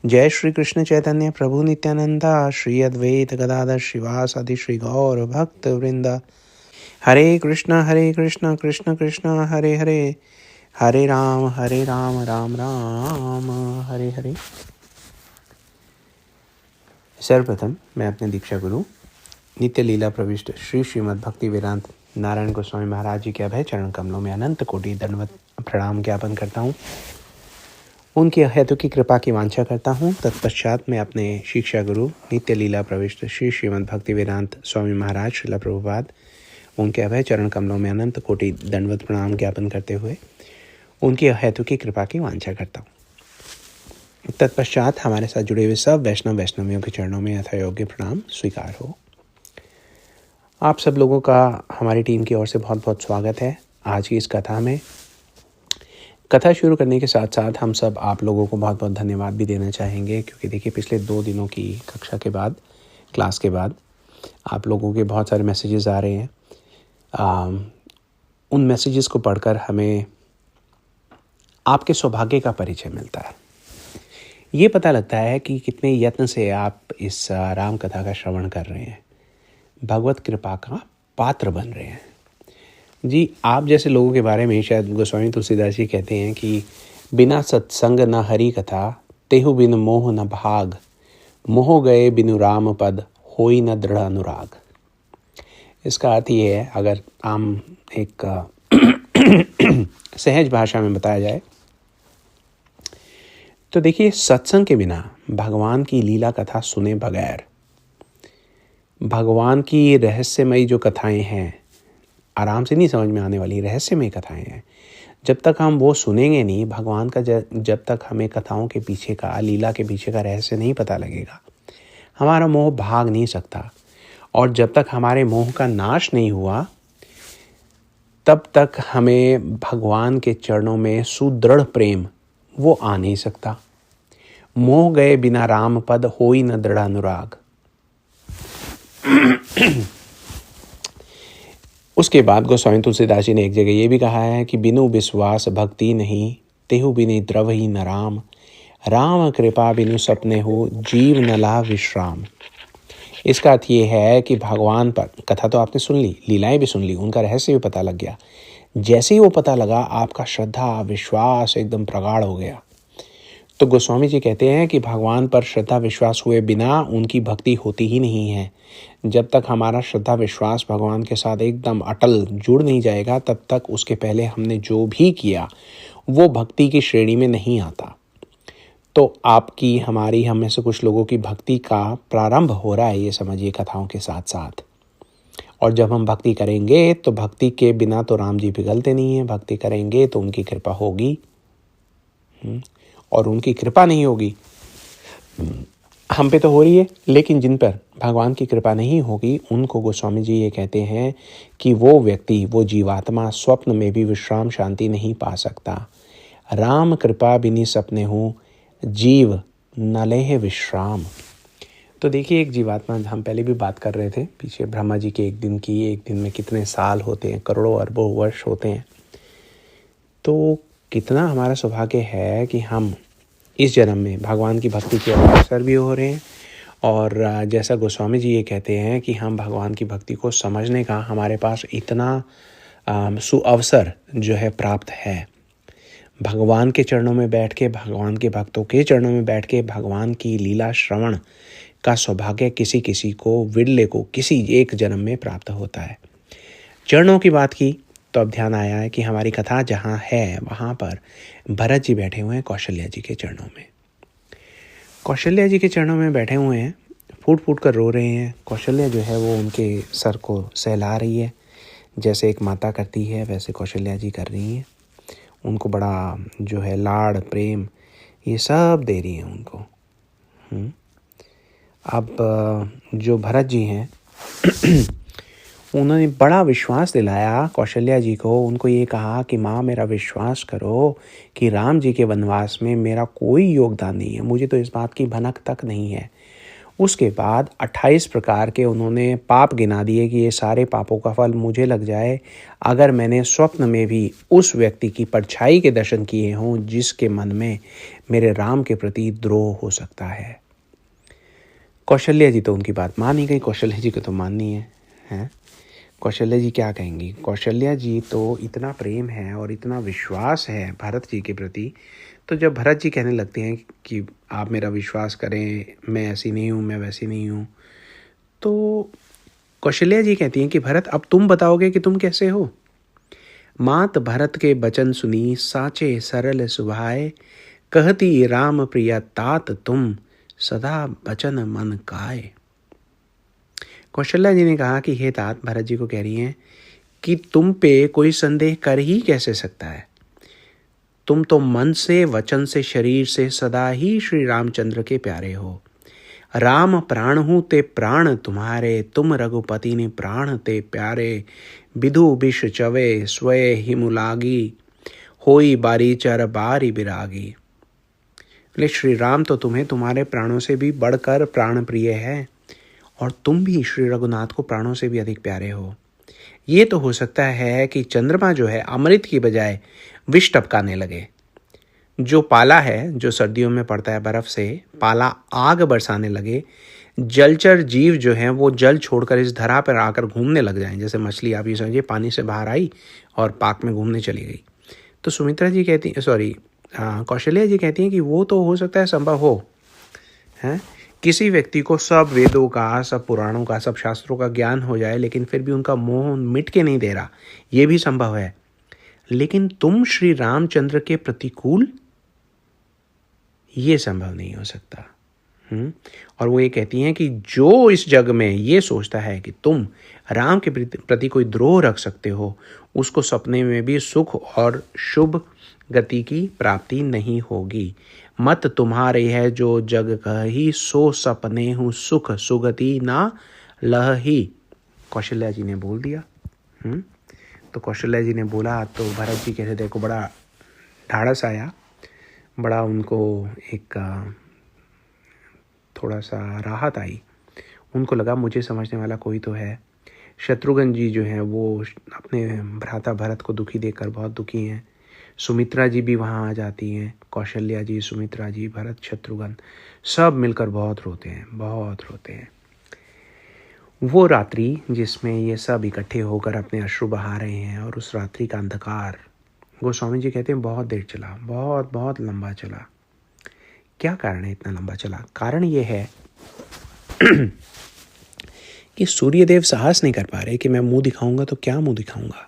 जय श्री कृष्ण चैतन्य प्रभु नित्यानंदा श्री अद्वैत गदाधर शिवासादि श्री गौर भक्त वृंद। हरे कृष्ण कृष्ण कृष्ण हरे हरे, हरे राम राम राम हरे हरे। सर्वप्रथम मैं अपने दीक्षा गुरु नित्य लीला प्रविष्ट श्री श्रीमद् भक्ति वेदांत नारायण गोस्वामी महाराज जी के अभय चरण कमलों में अनंत कोटि दंडवत प्रणाम ज्ञापन करता हूँ। उनकी हेतु की कृपा की वांछा करता हूँ। तत्पश्चात मैं अपने शिक्षा गुरु नित्य लीला प्रविष्ट श्री श्रीमद् भक्ति वेदांत स्वामी महाराज श्रील प्रभुपाद उनके अभय चरण कमलों में अनंत कोटि दंडवत प्रणाम ज्ञापन करते हुए उनकी हेतु की कृपा की वांछा करता हूँ। तत्पश्चात हमारे साथ जुड़े हुए सब वैष्णवियों के चरणों में यथा योग्य प्रणाम स्वीकार हो। आप सब लोगों का हमारी टीम की ओर से बहुत बहुत स्वागत है आज की इस कथा में। कथा शुरू करने के साथ साथ हम सब आप लोगों को बहुत बहुत धन्यवाद भी देना चाहेंगे, क्योंकि देखिए पिछले 2 दिनों की कक्षा के बाद, क्लास के बाद आप लोगों के बहुत सारे मैसेजेस आ रहे हैं। उन मैसेजेस को पढ़कर हमें आपके सौभाग्य का परिचय मिलता है। ये पता लगता है कि कितने यत्न से आप इस राम कथा का श्रवण कर रहे हैं, भगवत कृपा का पात्र बन रहे हैं। जी, आप जैसे लोगों के बारे में शायद गोस्वामी तुलसीदास जी कहते हैं कि बिना सत्संग न हरि कथा, तेहु बिन मोह न भाग, मोह गए बिनु राम पद, होई न दृढ़ अनुराग। इसका अर्थ ये है, अगर आम एक सहज भाषा में बताया जाए तो देखिए, सत्संग के बिना भगवान की लीला कथा सुने बगैर, भगवान की रहस्यमयी जो कथाएं हैं, आराम से नहीं समझ में आने वाली रहस्यमय कथाएं हैं, जब तक हम वो सुनेंगे नहीं, भगवान का जब तक हमें कथाओं के पीछे का, लीला के पीछे का रहस्य नहीं पता लगेगा, हमारा मोह भाग नहीं सकता। और जब तक हमारे मोह का नाश नहीं हुआ, तब तक हमें भगवान के चरणों में सुदृढ़ प्रेम वो आ नहीं सकता। मोह गए बिना राम पद, होई न दृढ़ अनुराग। उसके बाद गोस्वामी तुलसीदास जी ने एक जगह ये भी कहा है कि बिनु विश्वास भक्ति नहीं, तेहु बिनि द्रवहि न राम, राम कृपा बिनु सपने हो, जीव न ला विश्राम। इसका अर्थ ये है कि भगवान पर, कथा तो आपने सुन ली, लीलाएं भी सुन ली, उनका रहस्य भी पता लग गया। जैसे ही वो पता लगा, आपका श्रद्धा विश्वास एकदम प्रगाढ़ हो गया। तो गोस्वामी जी कहते हैं कि भगवान पर श्रद्धा विश्वास हुए बिना उनकी भक्ति होती ही नहीं है। जब तक हमारा श्रद्धा विश्वास भगवान के साथ एकदम अटल जुड़ नहीं जाएगा, तब तक उसके पहले हमने जो भी किया वो भक्ति की श्रेणी में नहीं आता। तो आपकी, हमारी, हम में से कुछ लोगों की भक्ति का प्रारंभ हो रहा है, ये समझिए, कथाओं के साथ साथ। और जब हम भक्ति करेंगे तो भक्ति के बिना तो राम जी पिघलते नहीं हैं। भक्ति करेंगे तो उनकी कृपा होगी, और उनकी कृपा नहीं होगी, हम पे तो हो रही है, लेकिन जिन पर भगवान की कृपा नहीं होगी, उनको गोस्वामी जी ये कहते हैं कि वो व्यक्ति, वो जीवात्मा स्वप्न में भी विश्राम शांति नहीं पा सकता। राम कृपा बिनी सपने हूँ, जीव न लेह विश्राम। तो देखिए, एक जीवात्मा, हम पहले भी बात कर रहे थे पीछे, ब्रह्मा जी के एक दिन में कितने साल होते हैं, करोड़ों अरबों वर्ष होते हैं। तो कितना हमारा सौभाग्य है कि हम इस जन्म में भगवान की भक्ति के अवसर भी हो रहे हैं। और जैसा गोस्वामी जी ये कहते हैं कि हम भगवान की भक्ति को समझने का हमारे पास इतना सुअवसर जो है प्राप्त है। भगवान के चरणों में बैठ के, भगवान के भक्तों के चरणों में बैठ के भगवान की लीला श्रवण का सौभाग्य किसी किसी को, विरले को, किसी एक जन्म में प्राप्त होता है। चरणों की बात की तो अब ध्यान आया है कि हमारी कथा जहाँ है वहाँ पर भरत जी बैठे हुए हैं कौशल्या जी के चरणों में। कौशल्या जी के चरणों में बैठे हुए हैं, फूट फूट कर रो रहे हैं। कौशल्या जो है वो उनके सर को सहला रही है, जैसे एक माता करती है वैसे कौशल्या जी कर रही हैं। उनको बड़ा जो है लाड़ प्रेम ये सब दे रही हैं उनको। अब जो भरत जी हैं उन्होंने बड़ा विश्वास दिलाया कौशल्या जी को। उनको ये कहा कि माँ, मेरा विश्वास करो कि राम जी के वनवास में मेरा कोई योगदान नहीं है, मुझे तो इस बात की भनक तक नहीं है। उसके बाद 28 प्रकार के उन्होंने पाप गिना दिए कि ये सारे पापों का फल मुझे लग जाए अगर मैंने स्वप्न में भी उस व्यक्ति की परछाई के दर्शन किए हों जिसके मन में मेरे राम के प्रति द्रोह हो सकता है। कौशल्या जी तो उनकी बात मान ही गई, कौशल्या जी को तो माननी है। कौशल्या जी क्या कहेंगी? कौशल्या जी तो इतना प्रेम है और इतना विश्वास है भरत जी के प्रति, तो जब भरत जी कहने लगते हैं कि आप मेरा विश्वास करें, मैं ऐसी नहीं हूँ, मैं वैसी नहीं हूँ, तो कौशल्या जी कहती हैं कि भरत अब तुम बताओगे कि तुम कैसे हो। मात भरत के बचन सुनी साचे सरल सुभाए, कहती राम प्रिया तात तुम सदा बचन मन काए। कौशल्या जी ने कहा कि हे तात, भरत जी को कह रही हैं कि तुम पे कोई संदेह कर ही कैसे सकता है, तुम तो मन से, वचन से, शरीर से सदा ही श्री रामचंद्र के प्यारे हो। राम प्राण हूँ ते प्राण तुम्हारे, तुम रघुपति ने प्राण ते प्यारे। विधु विष चवे स्वय हिमु लागी, होई बारी चर बारी बिरागी। बोले श्री राम तो तुम्हें तुम्हारे प्राणों से भी बढ़कर प्राण प्रिय है और तुम भी श्री रघुनाथ को प्राणों से भी अधिक प्यारे हो। ये तो हो सकता है कि चंद्रमा जो है अमृत की बजाय विष टपकाने लगे, जो पाला है जो सर्दियों में पड़ता है बर्फ से, पाला आग बरसाने लगे, जलचर जीव जो हैं वो जल छोड़कर इस धरा पर आकर घूमने लग जाएं। जैसे मछली आप ये समझिए पानी से बाहर आई और पाक में घूमने चली गई। तो सुमित्रा जी कहती कौशल्या जी कहती हैं कि वो तो हो सकता है संभव हो, हैं किसी व्यक्ति को सब वेदों का, सब पुराणों का, सब शास्त्रों का ज्ञान हो जाए लेकिन फिर भी उनका मोह मिट के नहीं दे रहा, ये भी संभव है। लेकिन तुम श्री रामचंद्र के प्रतिकूल, ये संभव नहीं हो सकता। और वो ये कहती हैं कि जो इस जग में ये सोचता है कि तुम राम के प्रति कोई द्रोह रख सकते हो, उसको सपने में भी सुख और शुभ गति की प्राप्ति नहीं होगी। मत तुम्हारे है जो जग कही, सो सपने हूँ सुख सुगति ना लही। कौशल्या जी ने बोल दिया। तो कौशल्या जी ने बोला तो भरत जी के हृदय को बड़ा ढाढ़स आया, बड़ा उनको एक थोड़ा सा राहत आई। उनको लगा मुझे समझने वाला कोई तो है। शत्रुघ्न जी जो हैं वो अपने भ्राता भरत को दुखी देखकर बहुत दुखी हैं। सुमित्रा जी भी वहाँ आ जाती हैं, कौशल्या जी, सुमित्रा जी, भरत, शत्रुघ्न सब मिलकर बहुत रोते हैं, बहुत रोते हैं। वो रात्रि जिसमें ये सब इकट्ठे होकर अपने अश्रु बहा रहे हैं और उस रात्रि का अंधकार, गोस्वामी जी कहते हैं बहुत देर चला, बहुत बहुत लंबा चला। क्या कारण है इतना लंबा चला? कारण ये है कि सूर्यदेव साहस नहीं कर पा रहे कि मैं मुंह दिखाऊंगा तो क्या मुंह दिखाऊंगा।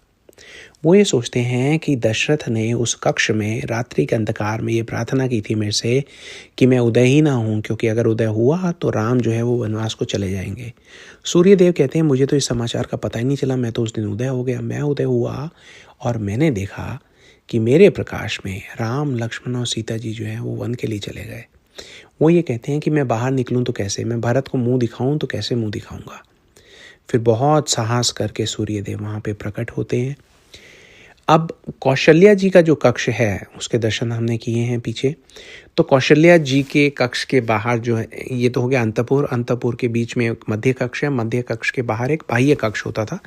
वो ये सोचते हैं कि दशरथ ने उस कक्ष में रात्रि के अंधकार में ये प्रार्थना की थी मेरे से कि मैं उदय ही ना हूँ, क्योंकि अगर उदय हुआ तो राम जो है वो वनवास को चले जाएंगे। सूर्यदेव कहते हैं मुझे तो इस समाचार का पता ही नहीं चला, मैं तो उस दिन उदय हो गया। मैं उदय हुआ और मैंने देखा कि मेरे प्रकाश में राम, लक्ष्मण और सीता जी जो हैं वो वन के लिए चले गए। वो ये कहते हैं कि मैं बाहर निकलूं तो कैसे, मैं भरत को मुंह दिखाऊं तो कैसे मुंह दिखाऊंगा। फिर बहुत साहस करके सूर्यदेव वहाँ पे प्रकट होते हैं। अब कौशल्या जी का जो कक्ष है उसके दर्शन हमने किए हैं पीछे। तो कौशल्या जी के कक्ष के बाहर जो है, ये तो हो गया अंतपुर, अंतपुर के बीच में एक मध्य कक्ष है, मध्य कक्ष के बाहर एक बाह्य कक्ष होता था,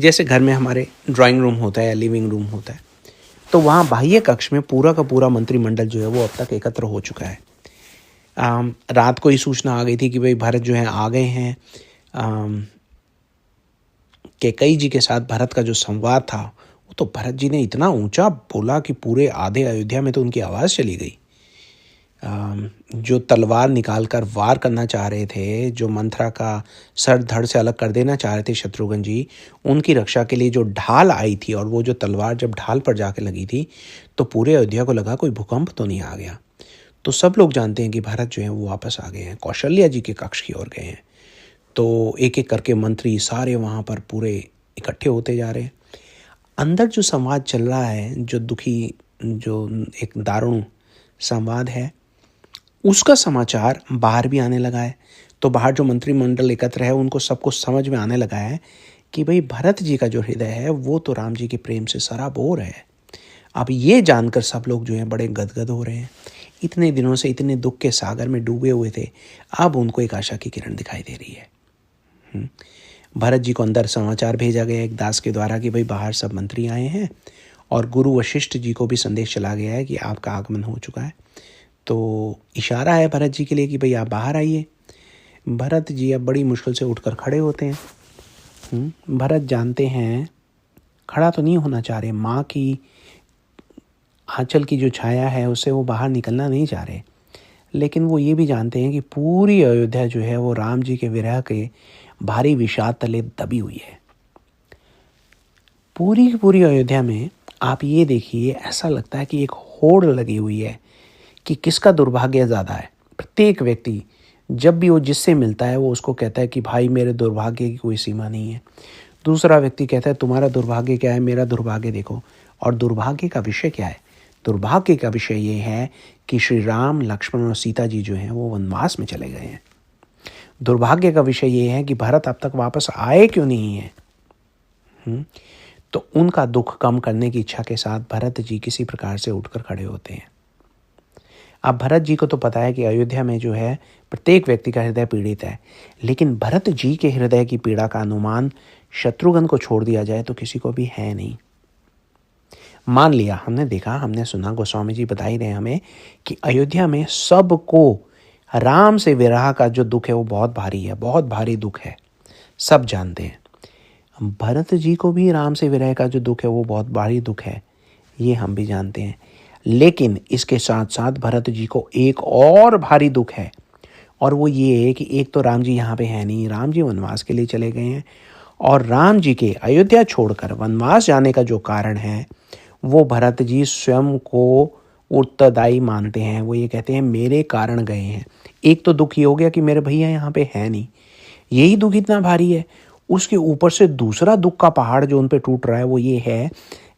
जैसे घर में हमारे ड्राइंग रूम होता है या लिविंग रूम होता है। तो वहाँ बाह्य कक्ष में पूरा का पूरा मंत्रिमंडल जो है वो अब तक एकत्र हो चुका है। रात को ही सूचना आ गई थी कि भाई भरत जो है आ गए हैं। कैकेयी जी के साथ भरत का जो संवाद था वो तो भरत जी ने इतना ऊंचा बोला कि पूरे आधे अयोध्या में तो उनकी आवाज़ चली गई। जो तलवार निकालकर वार करना चाह रहे थे, जो मंथरा का सर धड़ से अलग कर देना चाह रहे थे शत्रुघ्न जी, उनकी रक्षा के लिए जो ढाल आई थी और वो जो तलवार जब ढाल पर जाके लगी थी तो पूरे अयोध्या को लगा कोई भूकंप तो नहीं आ गया। तो सब लोग जानते हैं कि भरत जो है वो वापस आ गए हैं, कौशल्या जी के कक्ष की ओर गए हैं। तो एक एक करके मंत्री सारे वहाँ पर पूरे इकट्ठे होते जा रहे हैं। अंदर जो संवाद चल रहा है, जो दुखी, जो एक दारुण संवाद है, उसका समाचार बाहर भी आने लगा है। तो बाहर जो मंत्रिमंडल एकत्र है उनको सबको समझ में आने लगा है कि भाई भरत जी का जो हृदय है वो तो राम जी के प्रेम से सराबोर है। अब ये जानकर सब लोग जो है बड़े गदगद हो रहे हैं। इतने दिनों से इतने दुख के सागर में डूबे हुए थे, अब उनको एक आशा की किरण दिखाई दे रही है। भरत जी को अंदर समाचार भेजा गया एक दास के द्वारा कि भाई बाहर सब मंत्री आए हैं, और गुरु वशिष्ठ जी को भी संदेश चला गया है कि आपका आगमन हो चुका है। तो इशारा है भरत जी के लिए कि भाई आप बाहर आइए। भरत जी अब बड़ी मुश्किल से उठकर खड़े होते हैं। भरत जानते हैं, खड़ा तो नहीं होना चाह रहे, माँ की आंचल की जो छाया है उससे वो बाहर निकलना नहीं चाह रहे, लेकिन वो ये भी जानते हैं कि पूरी अयोध्या जो है वो राम जी के विरह के भारी विषाद तले दबी हुई है। पूरी की पूरी अयोध्या में आप ये देखिए, ऐसा लगता है कि एक होड़ लगी हुई है कि किसका दुर्भाग्य ज़्यादा है। प्रत्येक व्यक्ति जब भी वो जिससे मिलता है वो उसको कहता है कि भाई मेरे दुर्भाग्य की कोई सीमा नहीं है। दूसरा व्यक्ति कहता है तुम्हारा दुर्भाग्य क्या है, मेरा दुर्भाग्य देखो। और दुर्भाग्य का विषय क्या है? दुर्भाग्य का विषय ये है कि श्री राम, लक्ष्मण और सीता जी जो हैं वो वनवास में चले गए हैं। दुर्भाग्य का विषय ये है कि भरत अब तक वापस आए क्यों नहीं है। तो उनका दुख कम करने की इच्छा के साथ भरत जी किसी प्रकार से उठकर खड़े होते हैं। अब भरत जी को तो पता है कि अयोध्या में जो है प्रत्येक व्यक्ति का हृदय पीड़ित है, लेकिन भरत जी के हृदय की पीड़ा का अनुमान शत्रुघ्न को छोड़ दिया जाए तो किसी को भी है नहीं। मान लिया, हमने देखा, हमने सुना, गोस्वामी जी बता ही रहे हमें कि अयोध्या में सबको राम से विरह का जो दुख है वो बहुत भारी है, बहुत भारी दुख है, सब जानते हैं। भरत जी को भी राम से विरह का जो दुख है वो बहुत भारी दुख है, ये हम भी जानते हैं। लेकिन इसके साथ साथ भरत जी को एक और भारी दुख है, और वो ये है कि एक तो राम जी यहाँ पे है नहीं, राम जी वनवास के लिए चले गए हैं, और राम जी के अयोध्या छोड़कर वनवास जाने का जो कारण है वो भरत जी स्वयं को उत्तरदायी मानते हैं। वो ये कहते हैं मेरे कारण गए हैं। एक तो दुख ये हो गया कि मेरे भैया यहाँ पे है नहीं, यही दुख इतना भारी है। उसके ऊपर से दूसरा दुख का पहाड़ जो उन पे टूट रहा है वो ये है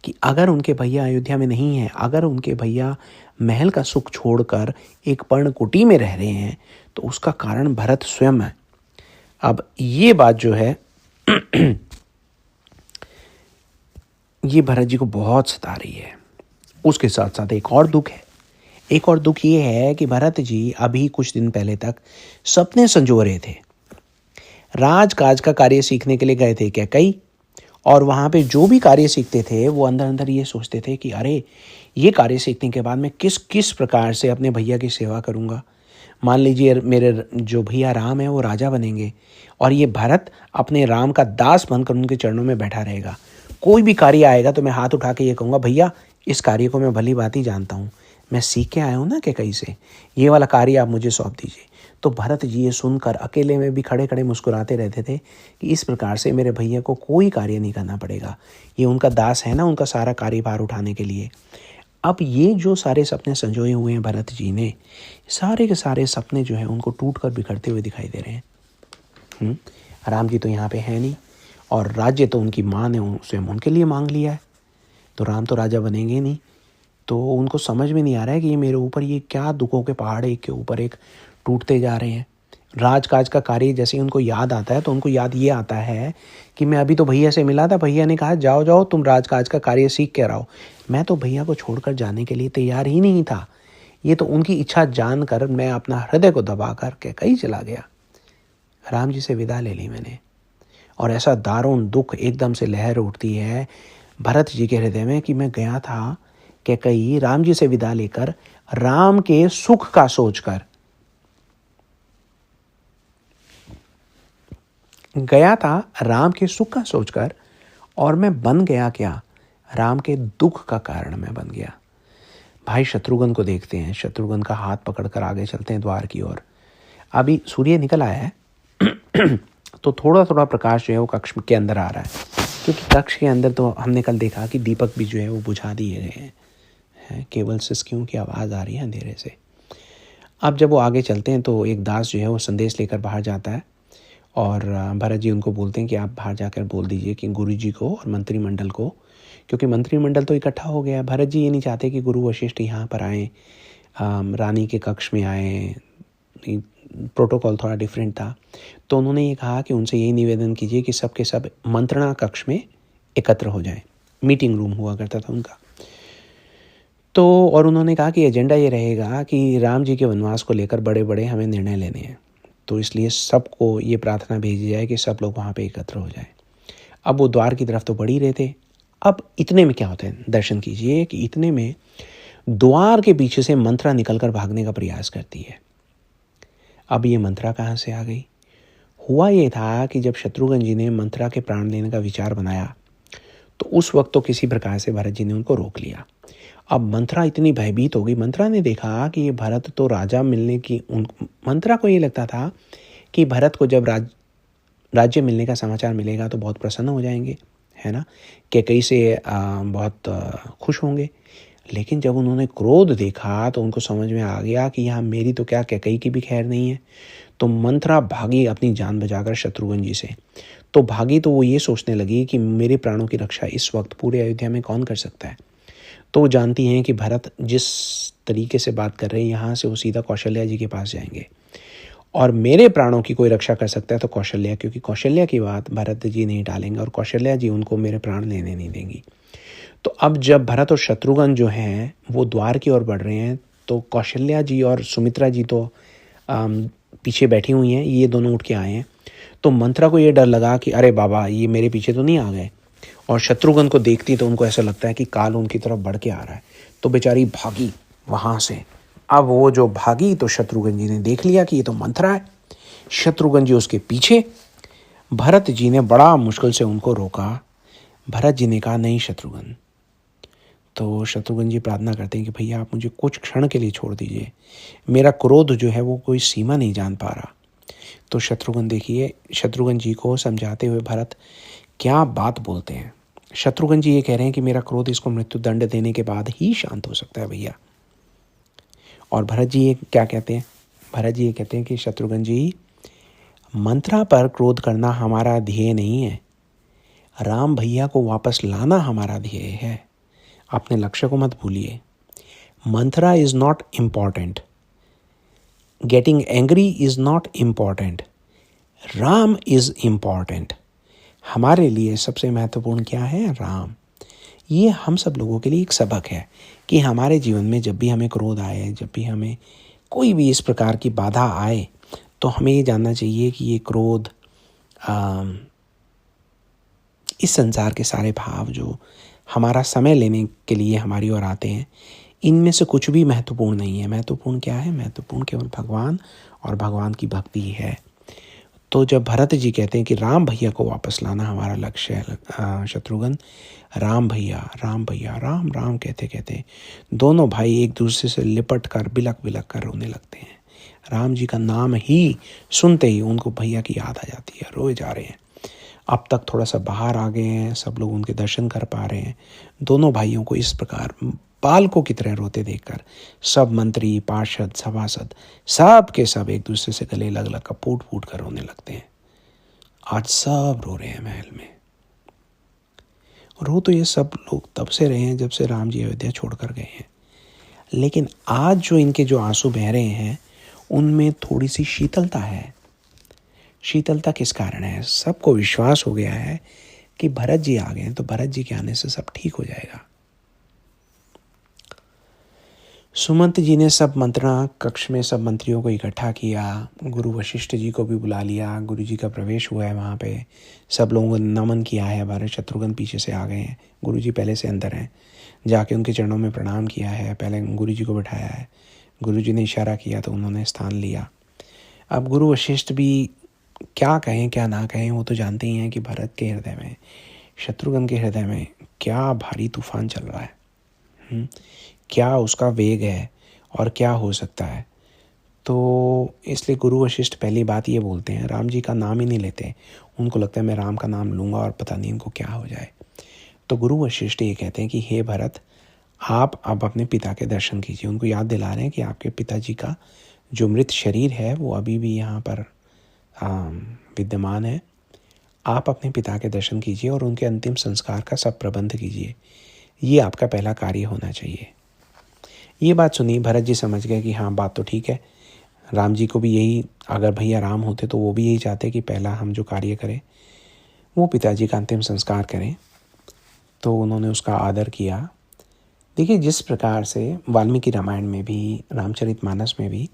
कि अगर उनके भैया अयोध्या में नहीं हैं, अगर उनके भैया महल का सुख छोड़कर एक पर्णकुटी में रह रहे हैं, तो उसका कारण भरत स्वयं है। अब ये बात जो है ये भरत जी को बहुत सता रही है। उसके साथ साथ एक और दुख है। एक और दुख ये है कि भरत जी अभी कुछ दिन पहले तक सपने संजो रहे थे। राजकाज का कार्य सीखने के लिए गए थे कैकई, और वहाँ पे जो भी कार्य सीखते थे वो अंदर अंदर ये सोचते थे कि अरे ये कार्य सीखने के बाद मैं किस किस प्रकार से अपने भैया की सेवा करूँगा। मान लीजिए मेरे जो भैया राम है वो राजा बनेंगे, और ये भरत अपने राम का दास बनकर उनके चरणों में बैठा रहेगा। कोई भी कार्य आएगा तो मैं हाथ उठा के ये कहूँगा भैया इस कार्य को मैं भली भांति जानता हूँ, मैं सीख के आया हूँ ना कैकई से, ये वाला कार्य आप मुझे सौंप दीजिए। तो भरत जी ये सुनकर अकेले में भी खड़े खड़े मुस्कुराते रहते थे कि इस प्रकार से मेरे भैया को कोई कार्य नहीं करना पड़ेगा, ये उनका दास है ना, उनका सारा कार्यभार उठाने के लिए। अब ये जो सारे सपने संजोए हुए हैं भरत जी ने, सारे के सारे सपने जो हैं उनको टूट कर बिखरते हुए दिखाई दे रहे हैं। राम जी तो यहाँ पे है नहीं, और राज्य तो उनकी माँ ने स्वयं उनके लिए मांग लिया है, तो राम तो राजा बनेंगे नहीं। तो उनको समझ में नहीं आ रहा है कि ये मेरे ऊपर ये क्या दुखों के पहाड़ एक के ऊपर एक टूटते जा रहे हैं। राजकाज का कार्य जैसे ही उनको याद आता है तो उनको याद ये आता है कि मैं अभी तो भैया से मिला था, भैया ने कहा जाओ जाओ तुम राजकाज का कार्य सीख के आओ। मैं तो भैया को छोड़कर जाने के लिए तैयार ही नहीं था। ये तो उनकी इच्छा जानकर मैं अपना हृदय को दबा कर कैकई चला गया, राम जी से विदा ले ली मैंने। और ऐसा दारुण दुख एकदम से लहर उठती है भरत जी के हृदय में कि मैं गया था कैकई राम जी से विदा लेकर, राम के सुख का सोचकर गया था, राम के सुख का सोचकर, और मैं बन गया क्या, राम के दुख का कारण मैं बन गया। भाई शत्रुघ्न को देखते हैं, शत्रुघ्न का हाथ पकड़कर आगे चलते हैं द्वार की ओर। अभी सूर्य निकल आया है तो थोड़ा थोड़ा प्रकाश जो है वो कक्ष के अंदर आ रहा है, क्योंकि कक्ष के अंदर तो हमने कल देखा कि दीपक भी जो है वो बुझा दिए गए हैं, केवल सिसकियों की आवाज़ आ रही है अंधेरे से। अब जब वो आगे चलते हैं तो एक दास जो है वो संदेश लेकर बाहर जाता है, और भरत जी उनको बोलते हैं कि आप बाहर जाकर बोल दीजिए कि गुरु जी को और मंत्रिमंडल को, क्योंकि मंत्रिमंडल तो इकट्ठा हो गया है। भरत जी ये नहीं चाहते कि गुरु वशिष्ठ यहाँ पर आएँ, रानी के कक्ष में आएँ, प्रोटोकॉल थोड़ा डिफरेंट था। तो उन्होंने ये कहा कि उनसे यही निवेदन कीजिए कि सब के सब मंत्रणा कक्ष में एकत्र हो जाएं। मीटिंग रूम हुआ करता था उनका। तो और उन्होंने कहा कि एजेंडा ये रहेगा कि राम जी के वनवास को लेकर बड़े बड़े हमें निर्णय लेने हैं, तो इसलिए सबको ये प्रार्थना भेजी जाए कि सब लोग वहाँ पे एकत्र हो जाएं। अब वो द्वार की तरफ तो बढ़ ही रहे थे। अब इतने में क्या होता है, दर्शन कीजिए कि इतने में द्वार के पीछे से मंत्रा निकलकर भागने का प्रयास करती है। अब ये मंत्रा कहाँ से आ गई? हुआ ये था कि जब शत्रुघ्न जी ने मंत्रा के प्राण लेने का विचार बनाया तो उस वक्त तो किसी प्रकार से भरत जी ने उनको रोक लिया। अब मंत्रा इतनी भयभीत हो गई। मंत्रा ने देखा कि ये भरत तो राजा मिलने की मंत्रा को ये लगता था कि भरत को जब राज्य मिलने का समाचार मिलेगा तो बहुत प्रसन्न हो जाएंगे, है ना, कैकेयी से बहुत खुश होंगे। लेकिन जब उन्होंने क्रोध देखा तो उनको समझ में आ गया कि यहाँ मेरी तो क्या कैकेयी की भी खैर नहीं है। तो मंत्रा भागी अपनी जान बचाकर शत्रुघ्न जी से। तो भागी तो वो ये सोचने लगी कि मेरे प्राणों की रक्षा इस वक्त पूरे अयोध्या में कौन कर सकता है। तो वो जानती हैं कि भरत जिस तरीके से बात कर रहे हैं यहाँ से वो सीधा कौशल्या जी के पास जाएंगे और मेरे प्राणों की कोई रक्षा कर सकता है तो कौशल्या, क्योंकि कौशल्या की बात भरत जी नहीं टालेंगे और कौशल्या जी उनको मेरे प्राण लेने नहीं देंगी। तो अब जब भरत और शत्रुघ्न जो हैं वो द्वार की ओर बढ़ रहे हैं तो कौशल्या जी और सुमित्रा जी तो पीछे बैठी हुई हैं, ये दोनों उठ के आए हैं। तो मंत्रा को ये डर लगा कि अरे बाबा ये मेरे पीछे तो नहीं आ गए, और शत्रुघ्न को देखती तो उनको ऐसा लगता है कि काल उनकी तरफ बढ़ के आ रहा है। तो बेचारी भागी वहाँ से। अब वो जो भागी तो शत्रुघ्न जी ने देख लिया कि ये तो मंत्रा है। शत्रुघ्न जी उसके पीछे। भरत जी ने बड़ा मुश्किल से उनको रोका। भरत जी ने कहा नहीं शत्रुघ्न। तो शत्रुघ्न जी प्रार्थना करते हैं कि भैया आप मुझे कुछ क्षण के लिए छोड़ दीजिए, मेरा क्रोध जो है वो कोई सीमा नहीं जान पा रहा। तो शत्रुघ्न जी को समझाते हुए भरत क्या बात बोलते हैं। शत्रुघ्न जी ये कह रहे हैं कि मेरा क्रोध इसको मृत्यु दंड देने के बाद ही शांत हो सकता है भैया। और भरत जी ये क्या कहते हैं? भरत जी ये कहते हैं कि शत्रुघ्न जी, मंत्रा पर क्रोध करना हमारा ध्येय नहीं है, राम भैया को वापस लाना हमारा ध्येय है। अपने लक्ष्य को मत भूलिए। Mantra is not important, getting angry is not important, Ram is important. हमारे लिए सबसे महत्वपूर्ण क्या है? राम। ये हम सब लोगों के लिए एक सबक है कि हमारे जीवन में जब भी हमें क्रोध आए, जब भी हमें कोई भी इस प्रकार की बाधा आए, तो हमें ये जानना चाहिए कि ये क्रोध, इस संसार के सारे भाव जो हमारा समय लेने के लिए हमारी ओर आते हैं, इनमें से कुछ भी महत्वपूर्ण नहीं है। महत्वपूर्ण क्या है? महत्वपूर्ण केवल भगवान और भगवान की भक्ति है। तो जब भरत जी कहते हैं कि राम भैया को वापस लाना हमारा लक्ष्य है शत्रुघ्न, राम भैया राम भैया राम राम कहते कहते दोनों भाई एक दूसरे से लिपट कर बिलक बिलक कर रोने लगते हैं। राम जी का नाम ही सुनते ही उनको भैया की याद आ जाती है, रोए जा रहे हैं। अब तक थोड़ा सा बाहर आ गए हैं, सब लोग उनके दर्शन कर पा रहे हैं। दोनों भाइयों को इस प्रकार बालकों की तरह रोते देखकर सब मंत्री, पार्षद, सभासद सब के सब एक दूसरे से गले लग लग कर फूट फूट कर रोने लगते हैं। आज सब रो रहे हैं महल में। रो तो ये सब लोग तब से रहे हैं जब से राम जी अयोध्या छोड़कर गए हैं, लेकिन आज जो इनके जो आंसू बह रहे हैं उनमें थोड़ी सी शीतलता है। शीतलता किस कारण है? सबको विश्वास हो गया है कि भरत जी आ गए हैं, तो भरत जी के आने से सब ठीक हो जाएगा। सुमंत जी ने सब मंत्रणा कक्ष में सब मंत्रियों को इकट्ठा किया, गुरु वशिष्ठ जी को भी बुला लिया। गुरु जी का प्रवेश हुआ है वहाँ पे, सब लोगों ने नमन किया है। हमारे शत्रुघ्न पीछे से आ गए हैं, गुरु जी पहले से अंदर हैं। जाके उनके चरणों में प्रणाम किया है, पहले गुरु जी को बिठाया है। गुरु जी ने इशारा किया तो उन्होंने स्थान लिया। अब गुरु वशिष्ठ भी क्या कहें क्या ना कहें, वो तो जानते ही हैं कि भरत के हृदय में, शत्रुघ्न के हृदय में क्या भारी तूफान चल रहा है, क्या उसका वेग है और क्या हो सकता है। तो इसलिए गुरु वशिष्ठ पहली बात ये बोलते हैं, राम जी का नाम ही नहीं लेते। उनको लगता है मैं राम का नाम लूँगा और पता नहीं इनको क्या हो जाए। तो गुरु वशिष्ठ ये कहते हैं कि हे भरत, आप अब अपने पिता के दर्शन कीजिए। उनको याद दिला रहे हैं कि आपके पिताजी का जो मृत शरीर है वो अभी भी यहाँ पर विद्यमान है। आप अपने पिता के दर्शन कीजिए और उनके अंतिम संस्कार का सब प्रबंध कीजिए। ये आपका पहला कार्य होना चाहिए। ये बात सुनी, भरत जी समझ गए कि हाँ बात तो ठीक है। राम जी को भी यही, अगर भैया राम होते तो वो भी यही चाहते कि पहला हम जो कार्य करें वो पिताजी का अंतिम संस्कार करें। तो उन्होंने उसका आदर किया देखिए, जिस प्रकार से वाल्मीकि रामायण में भी, रामचरितमानस में भी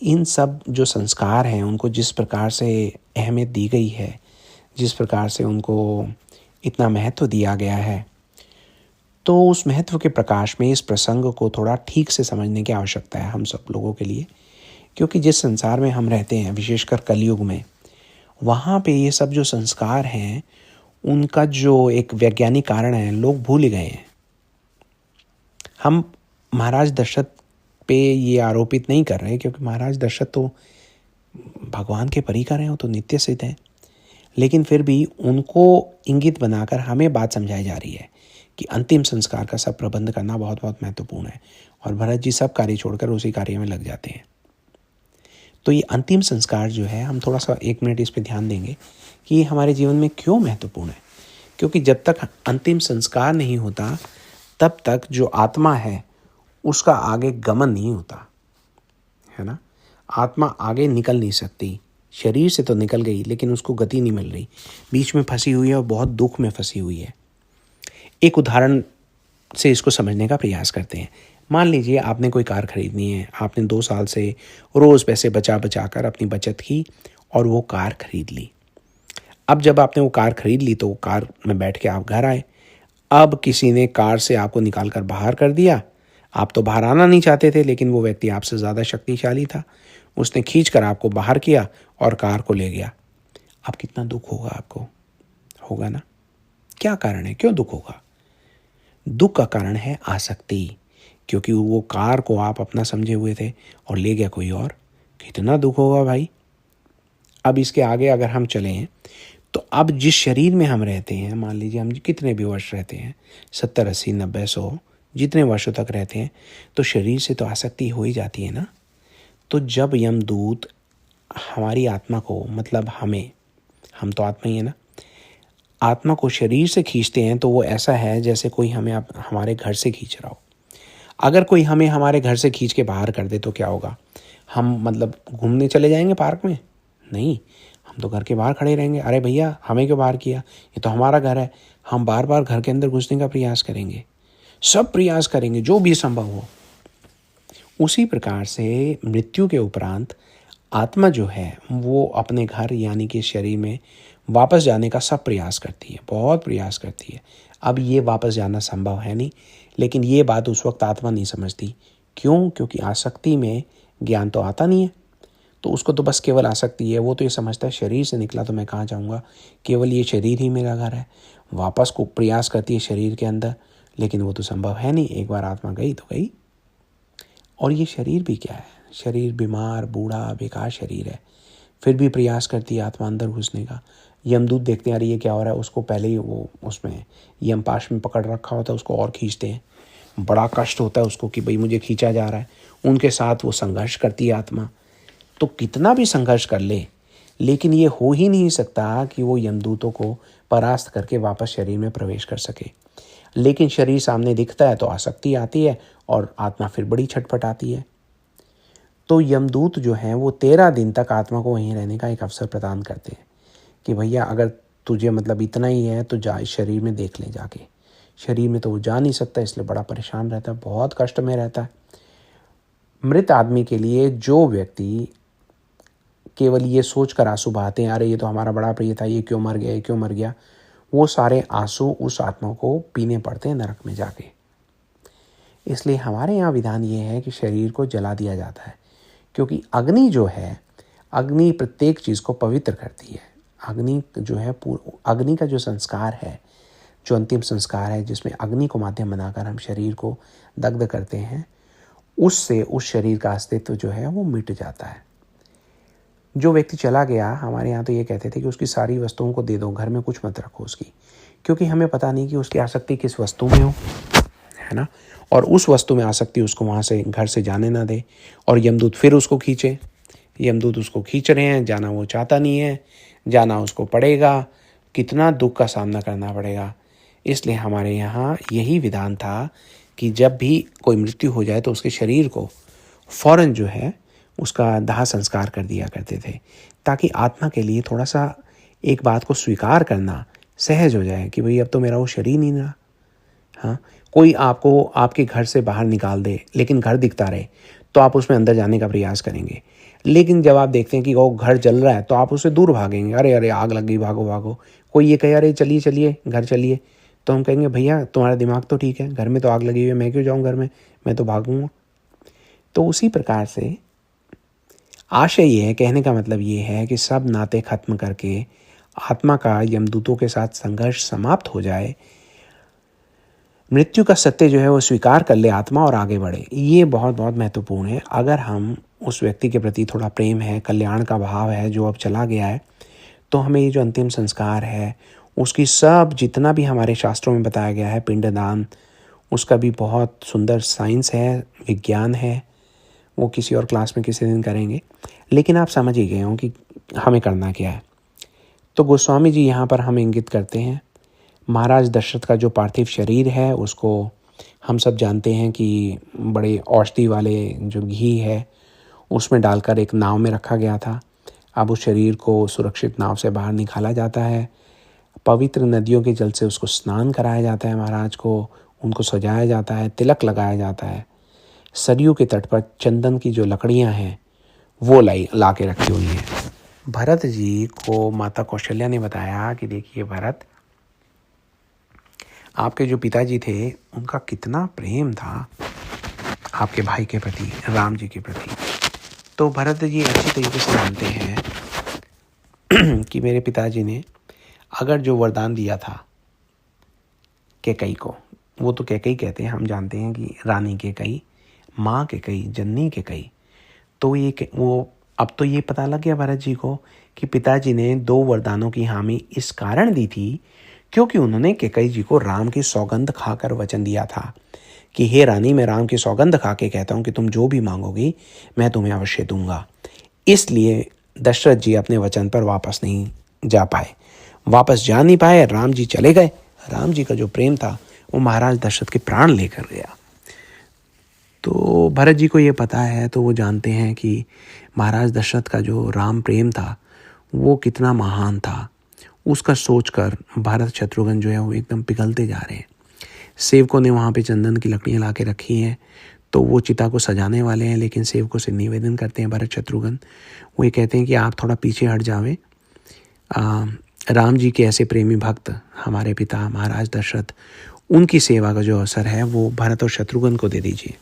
इन सब जो संस्कार हैं उनको जिस प्रकार से अहमियत दी गई है, जिस प्रकार से उनको इतना महत्व दिया गया है, तो उस महत्व के प्रकाश में इस प्रसंग को थोड़ा ठीक से समझने की आवश्यकता है हम सब लोगों के लिए। क्योंकि जिस संसार में हम रहते हैं, विशेषकर कलयुग में, वहाँ पे ये सब जो संस्कार हैं उनका जो एक वैज्ञानिक कारण है लोग भूल ही गए हैं। हम महाराज दशरथ पे ये आरोपित नहीं कर रहे, क्योंकि महाराज दशरथ तो भगवान के परिकर हैं, वो तो नित्य सिद्ध हैं। लेकिन फिर भी उनको इंगित बनाकर हमें बात समझाई जा रही है कि अंतिम संस्कार का सब प्रबंध करना बहुत बहुत महत्वपूर्ण है। और भरत जी सब कार्य छोड़कर उसी कार्य में लग जाते हैं। तो ये अंतिम संस्कार जो है, हम थोड़ा सा 1 मिनट इस पर ध्यान देंगे कि ये हमारे जीवन में क्यों महत्वपूर्ण है। क्योंकि जब तक अंतिम संस्कार नहीं होता तब तक जो आत्मा है उसका आगे गमन नहीं होता है ना। आत्मा आगे निकल नहीं सकती। शरीर से तो निकल गई लेकिन उसको गति नहीं मिल रही, बीच में फंसी हुई है और बहुत दुख में फंसी हुई है। एक उदाहरण से इसको समझने का प्रयास करते हैं। मान लीजिए आपने कोई कार खरीदनी है, आपने 2 साल से रोज़ पैसे बचा बचा कर अपनी बचत की और वो कार खरीद ली। अब जब आपने वो कार खरीद ली तो वो कार में बैठ के आप घर आए। अब किसी ने कार से आपको निकाल कर बाहर कर दिया। आप तो बाहर आना नहीं चाहते थे, लेकिन वो व्यक्ति आपसे ज़्यादा शक्तिशाली था। उसने खींच कर आपको बाहर किया और कार को ले गया। अब कितना दुख होगा आपको? होगा ना। क्या कारण है, क्यों दुख होगा? दुख का कारण है आसक्ति। क्योंकि वो कार को आप अपना समझे हुए थे और ले गया कोई और। कितना दुख होगा भाई। अब इसके आगे अगर हम चलें तो अब जिस शरीर में हम रहते हैं, मान लीजिए हम कितने भी वर्ष रहते हैं, 70, 80, 90, 100, जितने वर्षों तक रहते हैं, तो शरीर से तो आसक्ति हो ही जाती है ना। तो जब यमदूत हमारी आत्मा को, मतलब हमें, हम तो आत्मा ही है ना, आत्मा को शरीर से खींचते हैं तो वो ऐसा है जैसे कोई हमें हमारे घर से खींच रहा हो। अगर कोई हमें हमारे घर से खींच के बाहर कर दे तो क्या होगा? हम मतलब घूमने चले जाएंगे पार्क में? नहीं, हम तो घर के बाहर खड़े रहेंगे। अरे भैया, हमें क्यों बाहर किया, ये तो हमारा घर है। हम बार बार घर के अंदर घुसने का प्रयास करेंगे, सब प्रयास करेंगे जो भी संभव हो। उसी प्रकार से मृत्यु के उपरांत आत्मा जो है वो अपने घर यानी कि शरीर में वापस जाने का सब प्रयास करती है, बहुत प्रयास करती है। अब ये वापस जाना संभव है नहीं, लेकिन ये बात उस वक्त आत्मा नहीं समझती। क्यों? क्योंकि आसक्ति में ज्ञान तो आता नहीं है। तो उसको तो बस केवल आसक्ति है। वो तो ये समझता है शरीर से निकला तो मैं कहाँ जाऊँगा, केवल ये शरीर ही मेरा घर है। वापस को प्रयास करती है शरीर के अंदर, लेकिन वो तो संभव है नहीं। एक बार आत्मा गई तो गई। और ये शरीर भी क्या है? शरीर बीमार, बूढ़ा, बेकार शरीर है। फिर भी प्रयास करती है आत्मा अंदर घुसने का। यमदूत देखते हैं अरे ये क्या हो रहा है, उसको पहले ही वो उसमें यमपाश में पकड़ रखा होता है, उसको और खींचते हैं। बड़ा कष्ट होता है उसको कि भाई मुझे खींचा जा रहा है। उनके साथ वो संघर्ष करती है आत्मा। तो कितना भी संघर्ष कर ले, लेकिन ये हो ही नहीं सकता कि वो यमदूतों को परास्त करके वापस शरीर में प्रवेश कर सके। लेकिन शरीर सामने दिखता है तो आसक्ति आती है और आत्मा फिर बड़ी छटपटाती है। तो यमदूत जो हैं वो 13 दिन तक आत्मा को वहीं रहने का एक अवसर प्रदान करते हैं कि भैया अगर तुझे मतलब इतना ही है तो जा, इस शरीर में देख ले जाके। शरीर में तो वो जा नहीं सकता, इसलिए बड़ा परेशान रहता है, बहुत कष्ट में रहता है। मृत आदमी के लिए जो व्यक्ति केवल ये सोच कर आंसू बहाते हैं, अरे ये तो हमारा बड़ा प्रिय था, ये क्यों मर गया, ये क्यों मर गया, वो सारे आंसू उस आत्मा को पीने पड़ते हैं नरक में जाके। इसलिए हमारे यहाँ विधान ये है कि शरीर को जला दिया जाता है, क्योंकि अग्नि जो है, अग्नि प्रत्येक चीज़ को पवित्र करती है। अग्नि जो है, अग्नि का जो संस्कार है, जो अंतिम संस्कार है, जिसमें अग्नि को माध्यम बनाकर हम शरीर को दग्ध करते हैं, उससे उस शरीर का अस्तित्व जो है वो मिट जाता है। जो व्यक्ति चला गया, हमारे यहाँ तो ये कहते थे कि उसकी सारी वस्तुओं को दे दो, घर में कुछ मत रखो उसकी, क्योंकि हमें पता नहीं कि उसकी आसक्ति किस वस्तु में हो, है ना। और उस वस्तु में आसक्ति उसको वहाँ से, घर से जाने ना दे। और यमदूत फिर उसको खींचे, यमदूत उसको खींच रहे हैं, जाना वो चाहता नहीं है, जाना उसको पड़ेगा, कितना दुख का सामना करना पड़ेगा। इसलिए हमारे यहाँ यही विधान था कि जब भी कोई मृत्यु हो जाए तो उसके शरीर को फौरन जो है उसका दाह संस्कार कर दिया करते थे, ताकि आत्मा के लिए थोड़ा सा एक बात को स्वीकार करना सहज हो जाए कि भाई अब तो मेरा वो शरीर नहीं रहा। हाँ, कोई आपको आपके घर से बाहर निकाल दे लेकिन घर दिखता रहे तो आप उसमें अंदर जाने का प्रयास करेंगे। लेकिन जब आप देखते हैं कि वो घर जल रहा है तो आप उससे दूर भागेंगे, अरे अरे आग लग गई, भागो भागो। कोई ये कहे अरे चलिए चलिए घर चलिए, तो हम कहेंगे भैया तुम्हारा दिमाग तो ठीक है, घर में तो आग लगी हुई है, मैं क्यों जाऊँ घर में, मैं तो भागूंगा। तो उसी प्रकार से आशय ये है, कहने का मतलब ये है कि सब नाते खत्म करके आत्मा का यमदूतों के साथ संघर्ष समाप्त हो जाए, मृत्यु का सत्य जो है वो स्वीकार कर ले आत्मा और आगे बढ़े। ये बहुत बहुत महत्वपूर्ण है। अगर हम उस व्यक्ति के प्रति थोड़ा प्रेम है, कल्याण का भाव है जो अब चला गया है, तो हमें ये जो अंतिम संस्कार है उसकी सब जितना भी हमारे शास्त्रों में बताया गया है, पिंडदान, उसका भी बहुत सुंदर साइंस है, विज्ञान है, वो किसी और क्लास में किसी दिन करेंगे। लेकिन आप समझ ही गए हो कि हमें करना क्या है। तो गोस्वामी जी यहाँ पर हमें इंगित करते हैं, महाराज दशरथ का जो पार्थिव शरीर है उसको हम सब जानते हैं कि बड़े औषधि वाले जो घी है उसमें डालकर एक नाव में रखा गया था। अब उस शरीर को सुरक्षित नाव से बाहर निकाला जाता है, पवित्र नदियों के जल से उसको स्नान कराया जाता है, महाराज को उनको सजाया जाता है, तिलक लगाया जाता है। सरयू के तट पर चंदन की जो लकड़ियां हैं वो ला के रखी हुई हैं। भरत जी को माता कौशल्या ने बताया कि देखिए भरत, आपके जो पिताजी थे उनका कितना प्रेम था आपके भाई के प्रति, राम जी के प्रति। तो भरत जी अच्छी तरीके से जानते हैं कि मेरे पिताजी ने अगर जो वरदान दिया था कैकई को, वो तो कैकई कहते हैं, हम जानते हैं कि रानी कैकई, माँ कैकई, जननी कैकई, तो ये वो अब तो ये पता लग गया भरत जी को कि पिताजी ने 2 वरदानों की हामी इस कारण दी थी क्योंकि उन्होंने कैकई जी को राम की सौगंध खाकर वचन दिया था कि हे रानी, मैं राम की सौगंध खा के कहता हूँ कि तुम जो भी मांगोगी मैं तुम्हें अवश्य दूंगा। इसलिए दशरथ जी अपने वचन पर वापस नहीं जा पाए, वापस जा नहीं पाए, राम जी चले गए। राम जी का जो प्रेम था वो महाराज दशरथ के प्राण लेकर गया। तो भरत जी को ये पता है, तो वो जानते हैं कि महाराज दशरथ का जो राम प्रेम था वो कितना महान था। उसका सोचकर भरत शत्रुघ्न जो है वो एकदम पिघलते जा रहे हैं। सेवकों ने वहाँ पे चंदन की लकड़ियाँ ला के रखी हैं, तो वो चिता को सजाने वाले हैं, लेकिन सेवकों से निवेदन करते हैं भरत शत्रुघ्न, वो ये कहते हैं कि आप थोड़ा पीछे हट जावें, राम जी के ऐसे प्रेमी भक्त हमारे पिता महाराज दशरथ, उनकी सेवा का जो अवसर है वो भरत और शत्रुघ्न को दे दीजिए।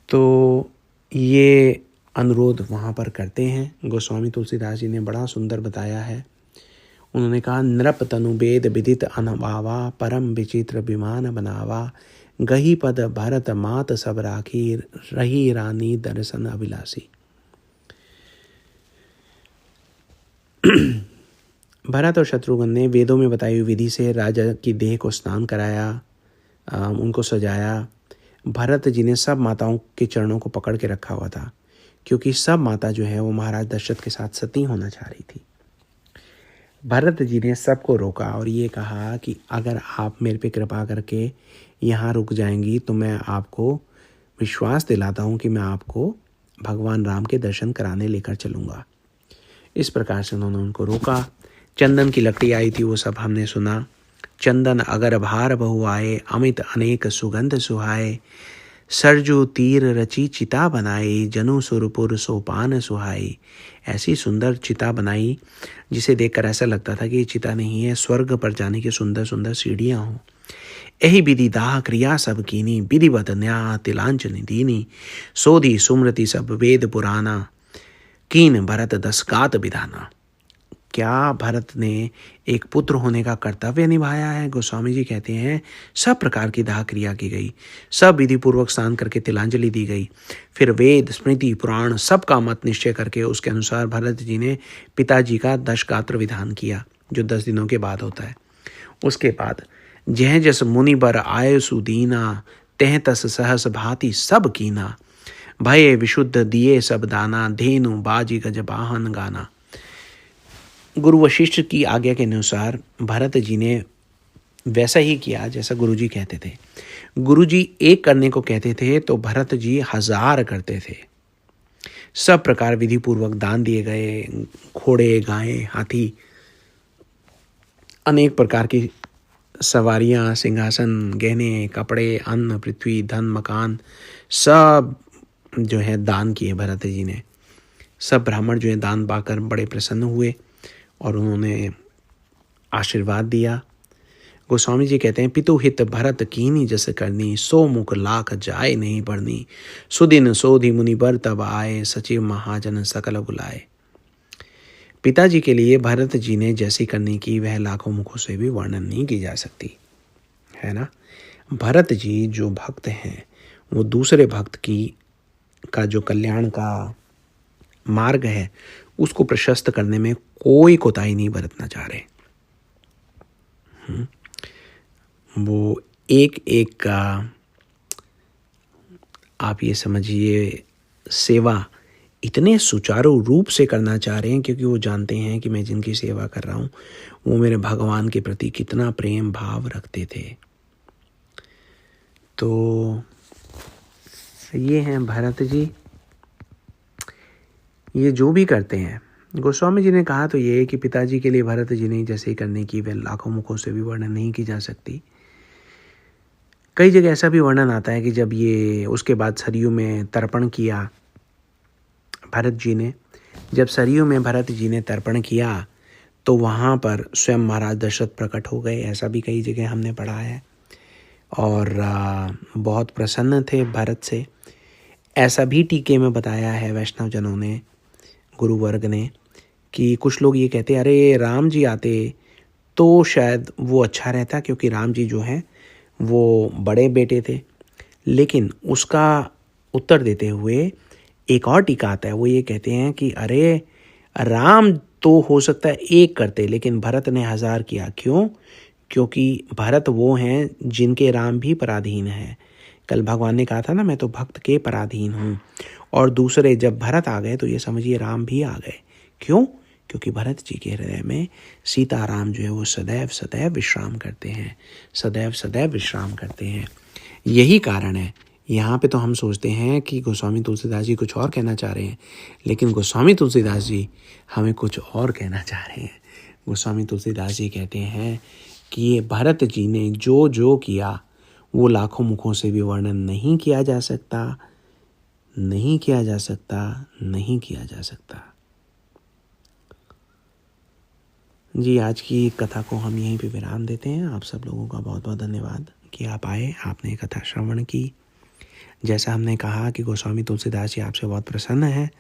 तो ये अनुरोध वहाँ पर करते हैं। गोस्वामी तुलसीदास जी ने बड़ा सुंदर बताया है। उन्होंने कहा, नृप तनु वेद विदित अनभावा, परम विचित्र विमान बनावा, गही पद भरत मात सब राखी, रही रानी दर्शन अभिलाषी। भरत और शत्रुघ्न ने वेदों में बताई हुई विधि से राजा की देह को स्नान कराया, उनको सजाया। भरत जी ने सब माताओं के चरणों को पकड़ के रखा हुआ था क्योंकि सब माता जो है वो महाराज दशरथ के साथ सती होना चाह रही थी। भरत जी ने सबको रोका और ये कहा कि अगर आप मेरे पे कृपा करके यहाँ रुक जाएंगी तो मैं आपको विश्वास दिलाता हूँ कि मैं आपको भगवान राम के दर्शन कराने लेकर चलूँगा। इस प्रकार से उन्होंने उनको रोका। चंदन की लकड़ी आई थी, वो सब हमने सुना। चंदन अगर भार बहु आए, अमित अनेक सुगंध सुहाए, सरजू तीर रची चिता बनाई, जनु सुरपुर सोपान सुहाई। ऐसी सुंदर चिता बनाई जिसे देखकर ऐसा लगता था कि ये चिता नहीं है, स्वर्ग पर जाने की सुंदर सुंदर सीढ़ियाँ हों। यही विधि दाह क्रिया सब कीनी, विधिवत न्याय तिलांचन दीनी, सोधी सुमृति सब वेद पुराना, कीन भरत 10 गात विधाना। क्या भरत ने एक पुत्र होने का कर्तव्य निभाया है? गोस्वामी जी कहते हैं सब प्रकार की दाह क्रिया की गई, सब विधि पूर्वक स्नान करके तिलांजलि दी गई, फिर वेद स्मृति पुराण सबका मत निश्चय करके उसके अनुसार भरत जी ने पिताजी का 10 गात्र विधान किया, जो 10 दिनों के बाद होता है। उसके बाद जह जस मुनि बर आय सुदीना, तह तस सहस भांति सब कीना, भय विशुद्ध दिए सब दाना, धेनु बाजी गज बाहन गाना। गुरु वशिष्ठ की आज्ञा के अनुसार भरत जी ने वैसा ही किया जैसा गुरुजी कहते थे। गुरुजी 1 करने को कहते थे तो भरत जी 1000 करते थे। सब प्रकार विधि पूर्वक दान दिए गए, घोड़े, गायें, हाथी, अनेक प्रकार की सवारियाँ, सिंहासन, गहने, कपड़े, अन्न, पृथ्वी, धन, मकान सब जो है दान किए भरत जी ने। सब ब्राह्मण जो है दान पाकर बड़े प्रसन्न हुए और उन्होंने आशीर्वाद दिया। गोस्वामी जी कहते हैं, पितु हित भरत कीनी जस करनी, सो मुख लाख जाए नहीं पढ़नी, सुदिन सोधि मुनि बर तब आए, सचिव महाजन सकल बुलाए। पिताजी के लिए भरत जी ने जैसी करनी की वह लाखों मुखों से भी वर्णन नहीं की जा सकती, है ना। भरत जी जो भक्त हैं वो दूसरे भक्त की का जो कल्याण का मार्ग है उसको प्रशस्त करने में कोई कोताही नहीं बरतना चाह रहे। वो एक एक का आप ये समझिए सेवा इतने सुचारू रूप से करना चाह रहे हैं क्योंकि वो जानते हैं कि मैं जिनकी सेवा कर रहा हूँ वो मेरे भगवान के प्रति कितना प्रेम भाव रखते थे। तो ये हैं भरत जी, ये जो भी करते हैं। गोस्वामी जी ने कहा तो ये है कि पिताजी के लिए भरत जी ने जैसे करने की वह लाखों मुखों से भी वर्णन नहीं की जा सकती। कई जगह ऐसा भी वर्णन आता है कि जब ये उसके बाद सरयू में तर्पण किया भरत जी ने, जब सरयू में भरत जी ने तर्पण किया तो वहाँ पर स्वयं महाराज दशरथ प्रकट हो गए, ऐसा भी कई जगह हमने पढ़ा है। और बहुत प्रसन्न थे भरत से। ऐसा भी टीके में बताया है वैष्णव जनों ने, गुरु वर्ग ने, कि कुछ लोग ये कहते अरे राम जी आते तो शायद वो अच्छा रहता क्योंकि राम जी जो हैं वो बड़े बेटे थे। लेकिन उसका उत्तर देते हुए एक और टीका आता है, वो ये कहते हैं कि अरे राम तो हो सकता है एक करते लेकिन भरत ने 1000 किया। क्यों? क्योंकि भरत वो हैं जिनके राम भी पराधीन हैं। कल भगवान ने कहा था ना, मैं तो भक्त के पराधीन हूँ। और दूसरे जब भरत आ गए तो ये समझिए राम भी आ गए। क्यों? क्योंकि भरत जी के हृदय में सीताराम जो है वो सदैव सदैव विश्राम करते हैं, सदैव सदैव विश्राम करते हैं। यही कारण है। यहाँ पे तो हम सोचते हैं कि गोस्वामी तुलसीदास जी कुछ और कहना चाह रहे हैं, लेकिन गोस्वामी तुलसीदास जी हमें कुछ और कहना चाह रहे हैं। गोस्वामी तुलसीदास जी कहते हैं कि ये भरत जी ने जो जो किया वो लाखों मुखों से भी वर्णन नहीं किया जा सकता, नहीं किया जा सकता, नहीं किया जा सकता। जी, आज की कथा को हम यहीं पे विराम देते हैं। आप सब लोगों का बहुत बहुत धन्यवाद कि आप आए, आपने कथा श्रवण की। जैसा हमने कहा कि गोस्वामी तुलसीदास जी आपसे बहुत प्रसन्न हैं,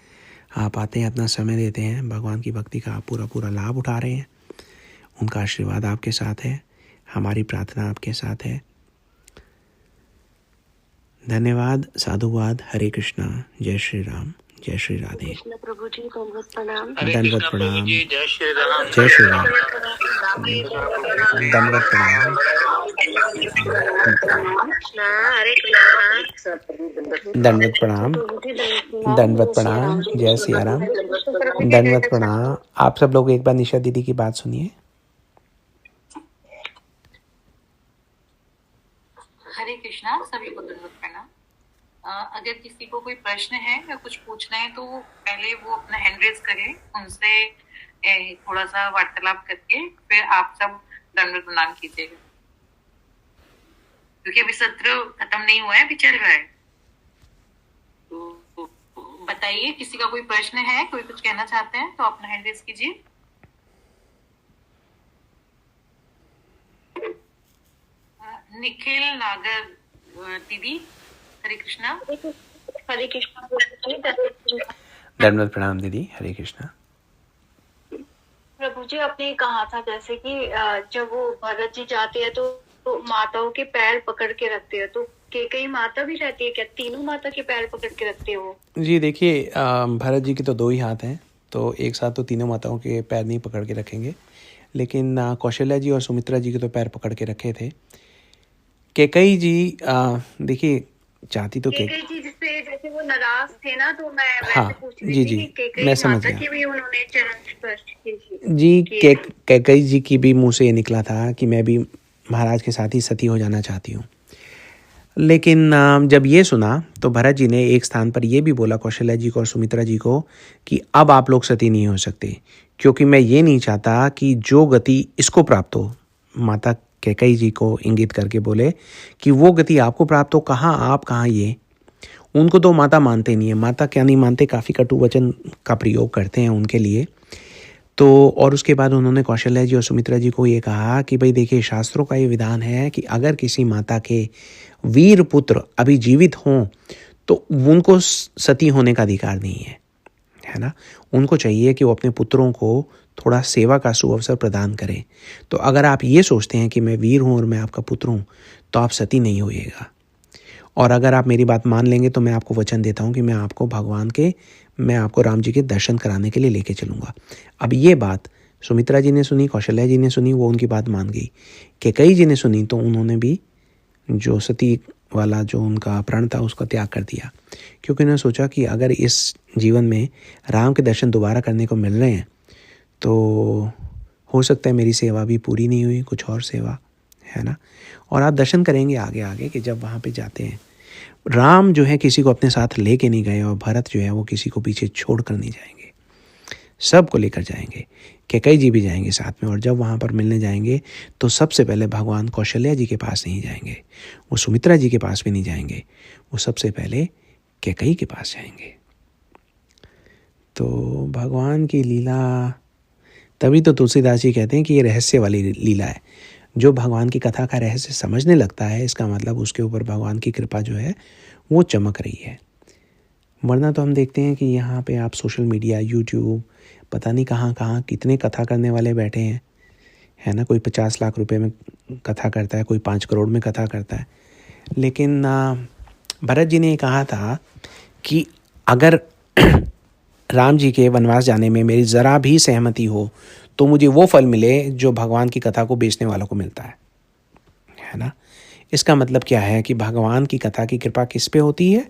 आप आते हैं, अपना समय देते हैं, भगवान की भक्ति का आप पूरा पूरा लाभ उठा रहे हैं। उनका आशीर्वाद आपके साथ है, हमारी प्रार्थना आपके साथ है। धन्यवाद, साधुवाद, हरे कृष्णा, जय श्री राम, जय श्री राधे। प्रभु जी दंडवत प्रणाम। दंडवत प्रणाम, जय श्री राम, जय श्री राम, दंडवत प्रणाम, दंडवत प्रणाम, दंडवत प्रणाम, जय सिया राम, दंडवत प्रणाम। आप सब लोग एक बार निशा दीदी की बात सुनिए। हरे कृष्णा, सभी को दंडवत प्रणाम। अगर किसी को कोई प्रश्न है या कुछ पूछना है तो पहले वो अपना हैंड रेज करे, उनसे थोड़ा सा वार्तालाप करके फिर आप सब दंडवत प्रणाम कीजिएगा, क्योंकि अभी सत्र खत्म नहीं हुआ है, अभी चल रहा है। तो बताइए, किसी का कोई प्रश्न है, कोई कुछ कहना चाहते हैं तो अपना हैंड रेज कीजिए। निखिल नागर दीदी, हरे कृष्णा। हरे कृष्णा, दंडवत प्रणाम दीदी, हरे कृष्णा। प्रभु जी, आपने कहा था जैसे कि जब वो भरत जी जाते हैं तो माताओं के पैर पकड़ के रखते हैं, तो कई माता भी रहती है क्या? तीनों माता के पैर पकड़ के रखते हो? जी देखिए, भरत जी के तो 2 ही हाथ हैं, तो एक साथ तो तीनों माताओं के पैर नहीं पकड़ के रखेंगे, लेकिन कौशल्या जी और सुमित्रा जी के तो पैर पकड़ के रखे थे। कैकेयी जी देखिए चाहती तो कैकेयी जी जिससे जैसे वो नाराज थे ना, तो मैं हाँ, पूछ रही जी थी जी, कि कैकेयी मैं समझ माता गया की भी उन्होंने चरण स्पर्श जी। कैकेयी जी की भी मुंह से ये निकला था कि मैं भी महाराज के साथ ही सती हो जाना चाहती हूँ। लेकिन जब ये सुना तो भरत जी ने एक स्थान पर ये भी बोला कौशल्या जी को और सुमित्रा जी को कि अब आप लोग सती नहीं हो सकते, क्योंकि मैं ये नहीं चाहता कि जो गति इसको प्राप्त हो, माता कैकेयी जी को इंगित करके बोले कि वो गति आपको प्राप्त हो, कहाँ आप कहाँ ये। उनको तो माता मानते नहीं है, माता क्या नहीं मानते, काफ़ी कटु वचन का प्रयोग करते हैं उनके लिए। तो और उसके बाद उन्होंने कौशल्या जी और सुमित्रा जी को ये कहा कि भाई देखिए, शास्त्रों का ये विधान है कि अगर किसी माता के वीर पुत्र अभी जीवित हों तो उनको सती होने का अधिकार नहीं है ना। उनको चाहिए कि वो अपने पुत्रों को थोड़ा सेवा का सुअवसर प्रदान करें। तो अगर आप ये सोचते हैं कि मैं वीर हूँ और मैं आपका पुत्र हूँ तो आप सती नहीं होइएगा। और अगर आप मेरी बात मान लेंगे तो मैं आपको वचन देता हूँ कि मैं आपको राम जी के दर्शन कराने के लिए लेके चलूँगा। अब ये बात सुमित्रा जी ने सुनी, कौशल्या जी ने सुनी, वो उनकी बात मान गई। कैकेयी जी ने सुनी तो उन्होंने भी जो सती वाला जो उनका प्रण था उसका त्याग कर दिया, क्योंकि उन्होंने सोचा कि अगर इस जीवन में राम के दर्शन दोबारा करने को मिल रहे हैं तो हो सकता है मेरी सेवा भी पूरी नहीं हुई, कुछ और सेवा है ना। और आप दर्शन करेंगे आगे आगे कि जब वहाँ पे जाते हैं, राम जो है किसी को अपने साथ लेके नहीं गए और भरत जो है वो किसी को पीछे छोड़ कर नहीं जाएंगे, सबको लेकर जाएंगे। कैकेयी जी भी जाएंगे साथ में। और जब वहाँ पर मिलने जाएंगे तो सबसे पहले भगवान कौशल्या जी के पास नहीं जाएंगे, वो सुमित्रा जी के पास भी नहीं जाएंगे, वो सबसे पहले कैकेयी के पास जाएंगे। तो भगवान की लीला, तभी तो तुलसीदास जी कहते हैं कि ये रहस्य वाली लीला है। जो भगवान की कथा का रहस्य समझने लगता है, इसका मतलब उसके ऊपर भगवान की कृपा जो है वो चमक रही है। वरना तो हम देखते हैं कि यहाँ पे आप सोशल मीडिया, यूट्यूब, पता नहीं कहाँ कहाँ कितने कथा करने वाले बैठे हैं, है ना। कोई 50 लाख रुपए में कथा करता है, कोई 5 करोड़ में कथा करता है। लेकिन भरत जी ने कहा था कि अगर राम जी के वनवास जाने में मेरी ज़रा भी सहमति हो तो मुझे वो फल मिले जो भगवान की कथा को बेचने वालों को मिलता है ना। इसका मतलब क्या है कि भगवान की कथा की कृपा किस पे होती है?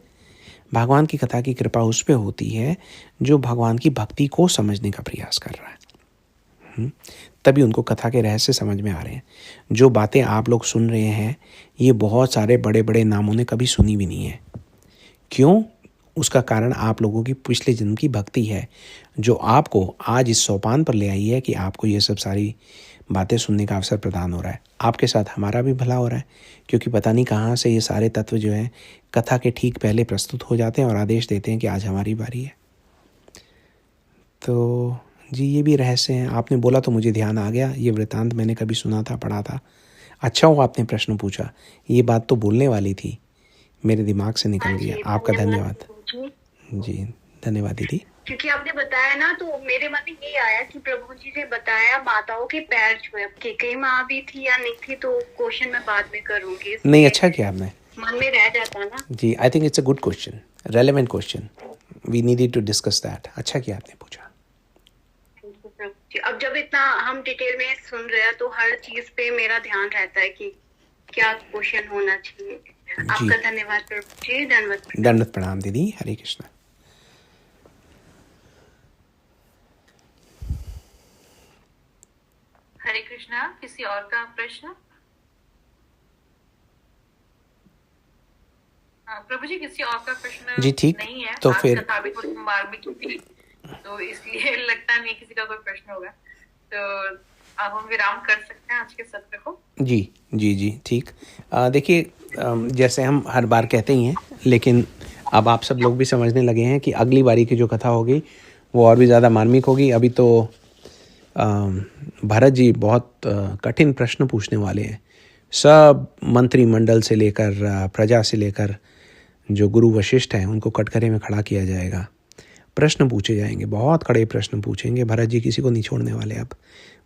भगवान की कथा की कृपा उस पे होती है जो भगवान की भक्ति को समझने का प्रयास कर रहा है। तभी उनको कथा के रहस्य समझ में आ रहे हैं। जो बातें आप लोग सुन रहे हैं ये बहुत सारे बड़े बड़े नामों ने कभी सुनी भी नहीं है। क्यों? उसका कारण आप लोगों की पिछले जन्म की भक्ति है, जो आपको आज इस सोपान पर ले आई है कि आपको ये सब सारी बातें सुनने का अवसर प्रदान हो रहा है। आपके साथ हमारा भी भला हो रहा है, क्योंकि पता नहीं कहाँ से ये सारे तत्व जो हैं कथा के ठीक पहले प्रस्तुत हो जाते हैं और आदेश देते हैं कि आज हमारी बारी है। तो जी ये भी रहस्य हैं। आपने बोला तो मुझे ध्यान आ गया, ये वृत्तांत मैंने कभी सुना था, पढ़ा था। अच्छा हुआ आपने प्रश्न पूछा, ये बात तो बोलने वाली थी, मेरे दिमाग से निकल गया। आपका धन्यवाद जी, धन्यवाद दीदी। क्योंकि आपने बताया ना तो मेरे मन में यही आया कि प्रभु जी ने बताया माताओं के पैर छुए, कैकेयी माँ भी थी या नहीं थी तो क्वेश्चन मैं बाद में करूंगी। नहीं, अच्छा किया आपने, मन में रह जाता ना जी। I think it's a good question, relevant question, we needed to discuss that. अच्छा किया आपने पूछा। अब जब इतना हम डिटेल में सुन रहे हैं तो हर चीज पे मेरा ध्यान रहता है कि क्या क्वेश्चन होना चाहिए। आपका धन्यवाद प्रभु जी, दंडवत प्रणाम दीदी। हरे कृष्णा। हरे कृष्णा। किसी और का प्रश्न? प्रभु जी किसी और का प्रश्न जी ठीक नहीं है तो फिर कथा भी थोड़ी मार्मिक थी तो इसलिए लगता नहीं किसी का कोई प्रश्न होगा, तो अब हम विराम कर सकते हैं आज के सत्र को। जी जी जी ठीक। देखिए जैसे हम हर बार कहते ही हैं, लेकिन अब आप सब लोग भी समझने लगे हैं कि अगली बारी की जो कथा होगी वो और भी ज़्यादा मार्मिक होगी। अभी तो भरत जी बहुत कठिन प्रश्न पूछने वाले हैं। सब मंत्रिमंडल से लेकर प्रजा से लेकर जो गुरु वशिष्ठ हैं उनको कटघरे में खड़ा किया जाएगा, प्रश्न पूछे जाएंगे, बहुत कड़े प्रश्न पूछेंगे। भरत जी किसी को नहीं छोड़ने वाले। अब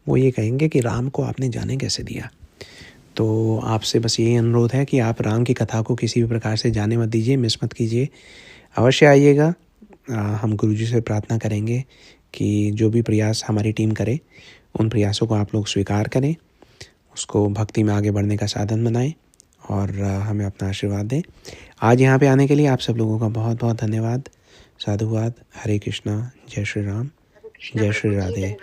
वो ये कहेंगे कि राम को आपने जाने कैसे दिया। तो आपसे बस यही अनुरोध है कि आप राम की कथा को किसी भी प्रकार से जाने मत दीजिए, मिस मत कीजिए, अवश्य आइएगा। हम गुरुजी से प्रार्थना करेंगे कि जो भी प्रयास हमारी टीम करे उन प्रयासों को आप लोग स्वीकार करें, उसको भक्ति में आगे बढ़ने का साधन बनाएं और हमें अपना आशीर्वाद दें। आज यहाँ पे आने के लिए आप सब लोगों का बहुत बहुत धन्यवाद, साधुवाद। हरे कृष्णा, जय श्री राम, जय श्री राधे।